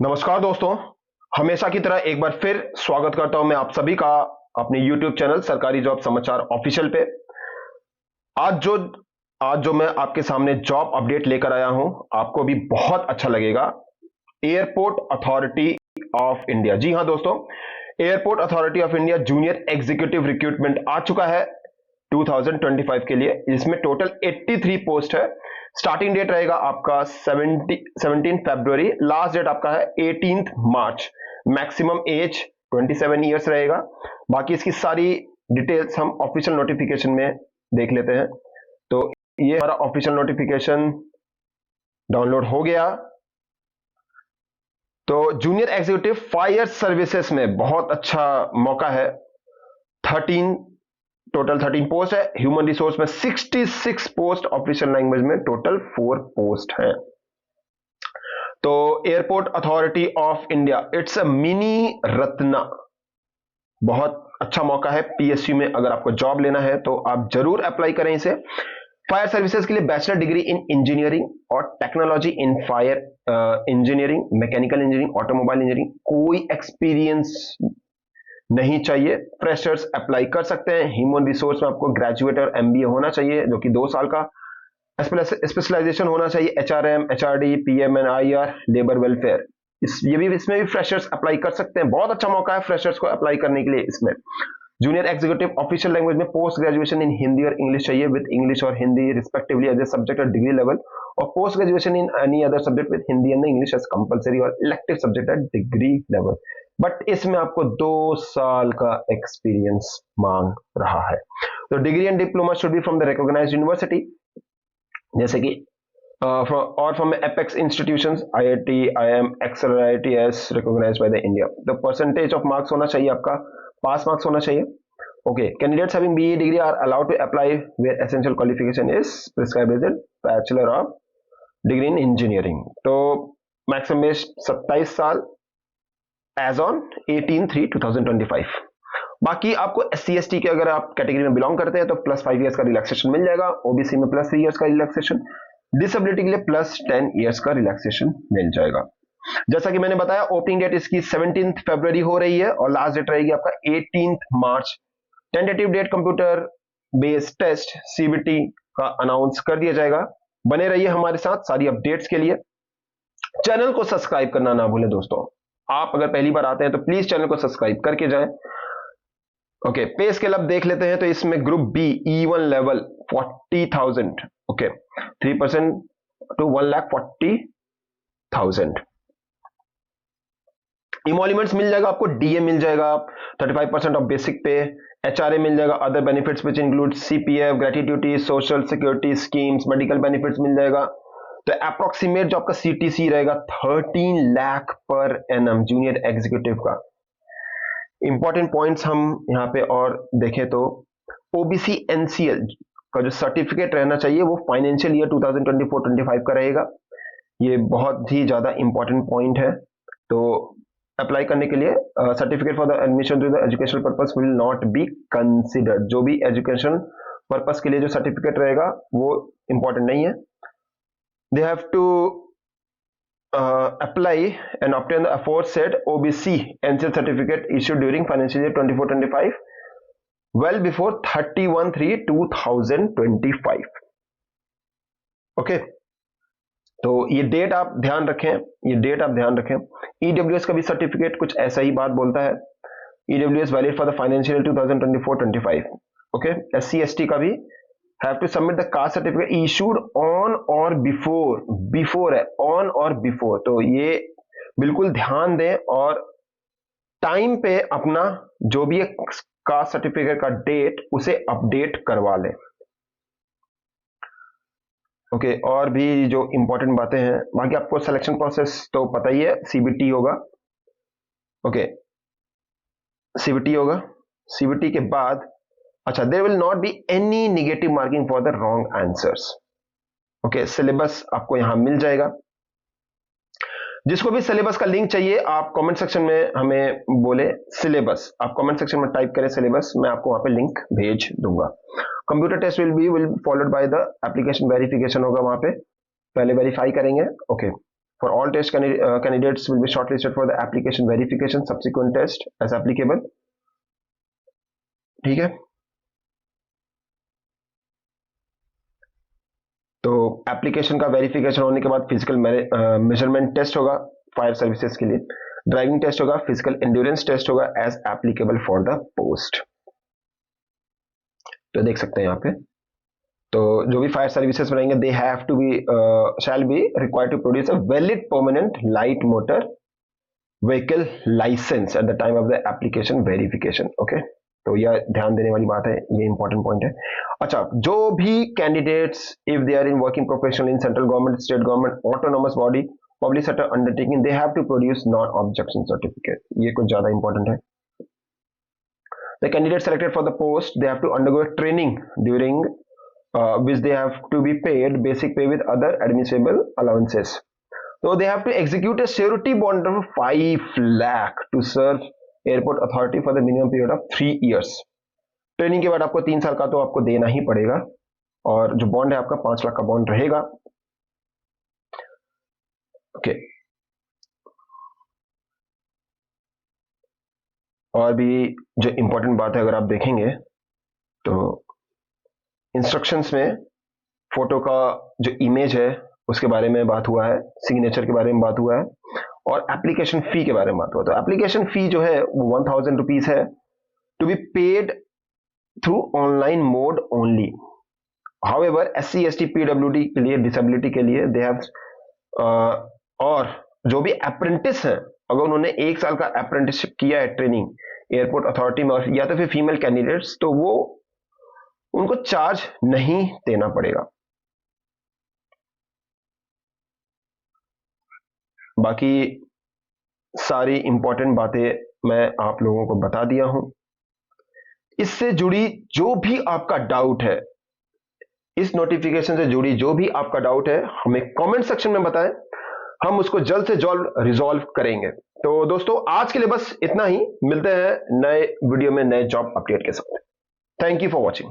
नमस्कार दोस्तों। हमेशा की तरह एक बार फिर स्वागत करता हूं मैं आप सभी का अपने YouTube चैनल सरकारी जॉब समाचार ऑफिशियल पे। आज जो आज जो मैं आपके सामने जॉब अपडेट लेकर आया हूं, आपको भी बहुत अच्छा लगेगा। एयरपोर्ट अथॉरिटी ऑफ इंडिया, जी हां दोस्तों, airport authority of India junior executive recruitment आ चुका है 2025 के लिए। इसमें टोटल 83 पोस्ट है। स्टार्टिंग डेट रहेगा आपका 17 फरवरी, लास्ट डेट आपका है 18 मार्च। मैक्सिमम एज 27 ईयर्स रहेगा। बाकी इसकी सारी डिटेल्स हम ऑफिशियल नोटिफिकेशन में देख लेते हैं। तो ये हमारा ऑफिशियल नोटिफिकेशन डाउनलोड हो गया। तो जूनियर एग्जीक्यूटिव फायर सर्विसेज में बहुत अच्छा मौका है। 13 टोटल 13 पोस्ट है। ह्यूमन रिसोर्स में 66 पोस्ट, ऑफिशियल लैंग्वेज में टोटल 4 पोस्ट है। तो airport authority of India, it's a mini Ratna. बहुत अच्छा मौका है। पीएसयू में अगर आपको जॉब लेना है तो आप जरूर अप्लाई करें इसे। फायर सर्विसेज के लिए बैचलर डिग्री इन इंजीनियरिंग और technology in fire engineering, mechanical engineering, automobile engineering, कोई एक्सपीरियंस नहीं चाहिए। फ्रेशर्स अप्लाई कर सकते हैं। ह्यूमन रिसोर्स में आपको ग्रेजुएट और एमबीए होना चाहिए, जो कि 2 साल का स्पेशलाइजेशन होना चाहिए। एचआरएम, एचआरडी, पीएमएनआईआर, लेबर वेलफेयर, इसमें भी फ्रेशर्स अप्लाई कर सकते हैं। बहुत अच्छा मौका है फ्रेशर्स को अप्लाई करने के लिए इसमें। जूनियर एग्जीक्यूटिव ऑफिशियल लैंग्वेज में पोस्ट ग्रेजुएशन इन हिंदी और इंग्लिश चाहिए, विद इंग्लिश और Hindi respectively as a subject और डिग्री लेवल, और post graduation in any other subject with Hindi and English as compulsory और elective subject at degree level. But इसमें आपको 2 साल का एक्सपीरियंस मांग रहा है। तो degree and diploma should be from the recognised university, जैसे कि or from apex institutions, IIT, IIM, Excel, IITs recognized by the India. The percentage of marks होना चाहिए आपका, पास मार्क्स होना चाहिए। Okay, candidates having BE degree are allowed to apply where essential qualification is prescribed as a bachelor of degree in engineering. तो maximum age 27 साल as on 18/3/2025। बाकी आपको SC/ST के अगर आप कैटेगरी में बिलोंग करते हैं तो +5 ईयर्स का रिलैक्सेशन मिल जाएगा। ओबीसी में +3 ईयर्स का रिलैक्सेशन, डिसेबिलिटी के लिए +10 ईयर्स का रिलैक्सेशन मिल जाएगा। जैसा कि मैंने बताया, ओपनिंग डेट इसकी 17 फरवरी हो रही है और लास्ट डेट रहेगी आपका 18 मार्च। Tentative date computer based test CBT का अनाउंस कर दिया जाएगा। बने रहिए हमारे साथ सारी अपडेट्स के लिए। चैनल को सब्सक्राइब करना ना भूलें दोस्तों। आप अगर पहली बार आते हैं तो प्लीज चैनल को सब्सक्राइब करके जाएं। ओके, पे स्केल अब देख लेते हैं। तो इसमें group B E1 level 40,000, okay, 3% to 1,40,000। Emoluments मिल जाएगा आपको, डीए मिल जाएगा 35% ऑफ बेसिक पे, एचआरए मिल जाएगा, other benefits which include CPF, gratuity, social security schemes, medical benefits मिल जाएगा। तो अप्रोक्सीमेट जो आपका सीटीसी रहेगा 13 lakh per annum junior executive का। इंपॉर्टेंट पॉइंट्स हम यहाँ पे और देखें तो ओबीसी एनसीएल का जो सर्टिफिकेट रहना चाहिए वो फाइनेंशियल ईयर 2024-25 का रहेगा। ये बहुत ही ज्यादा इंपॉर्टेंट पॉइंट है। तो अप्लाई करने के लिए certificate for the admission to the educational purpose will not be considered. जो भी एजुकेशन पर्पस के लिए जो सर्टिफिकेट रहेगा वो इंपॉर्टेंट नहीं है। They have to apply and obtain the aforesaid OBC NCL certificate issued during financial year 24-25 well before 31/3/2025। Okay, तो ये डेट आप ध्यान रखें, ईडब्ल्यूएस का भी सर्टिफिकेट कुछ ऐसा ही बात बोलता है। EWS valid for the financial 2024-25। Okay, SC/ST का भी have to submit the caste certificate issued on or before है, on और before। तो ये बिल्कुल ध्यान दें और टाइम पे अपना जो भी कास्ट सर्टिफिकेट का डेट उसे अपडेट करवा लें। ओके, और भी जो इंपॉर्टेंट बातें हैं, बाकी आपको सिलेक्शन प्रोसेस तो पता ही है, सीबीटी होगा। ओके, सीबीटी होगा। सीबीटी के बाद अच्छा, there will not be any negative marking for the wrong answers. Okay, syllabus आपको यहां मिल जाएगा। जिसको भी सिलेबस का लिंक चाहिए आप कमेंट सेक्शन में हमें बोले सिलेबस, आप कमेंट सेक्शन में टाइप करें सिलेबस, मैं आपको वहां पे लिंक भेज दूंगा। Computer test will followed by the application verification होगा, वहां पे पहले वेरीफाई करेंगे। Okay, For all test candidates will be shortlisted for the application verification subsequent test as applicable. ठीक है, तो एप्लीकेशन का वेरिफिकेशन होने के बाद फिजिकल मेजरमेंट टेस्ट होगा फायर सर्विसेज के लिए, ड्राइविंग टेस्ट होगा, फिजिकल एंड्योरेंस टेस्ट होगा as applicable for the post. तो देख सकते हैं यहाँ पे, तो जो भी फायर सर्विसेज बनाएंगे they have to be shall be required to produce a valid permanent light motor vehicle licence at the time of the application verification. Okay, तो यह ध्यान देने वाली बात है, ये इंपॉर्टेंट पॉइंट है। अच्छा, जो भी candidates if they are in working professional in central government, state government, autonomous body, public sector undertaking, they have to produce non objection certificate. ये कुछ ज्यादा इंपॉर्टेंट है। The candidate selected for the post, they have to undergo a training during which they have to be paid basic pay with other admissible allowances. So they have to execute a surety bond of 5 lakh to serve airport authority for the minimum period of 3 years. Training के बाद आपको 3 साल का तो आपको देना ही पड़ेगा, और जो बॉन्ड है आपका 5 लाख का बॉन्ड रहेगा। ओके, और भी जो इंपॉर्टेंट बात है अगर आप देखेंगे तो इंस्ट्रक्शंस में फोटो का जो इमेज है उसके बारे में बात हुआ है, सिग्नेचर के बारे में बात हुआ है, और एप्लीकेशन फी के बारे में बात हुआ। तो एप्लीकेशन फी जो है वो 1000 रुपीज है, to be paid through online mode only. However SC ST PWD के लिए, डिसेबिलिटी के लिए दे हैव, और जो भी अप्रेंटिस है अगर उन्होंने 1 साल का अप्रेंटिसशिप किया है ट्रेनिंग एयरपोर्ट अथॉरिटी में, या तो फिर फीमेल कैंडिडेट्स, तो वो उनको चार्ज नहीं देना पड़ेगा। बाकी सारी इंपॉर्टेंट बातें मैं आप लोगों को बता दिया हूं। इससे जुड़ी जो भी आपका डाउट है, इस नोटिफिकेशन से जुड़ी जो भी आपका डाउट है, हमें कमेंट सेक्शन में बताएं, हम उसको जल्द से जल्द रिजॉल्व करेंगे। तो दोस्तों आज के लिए बस इतना ही, मिलते हैं नए वीडियो में नए जॉब अपडेट के साथ। Thank you for watching.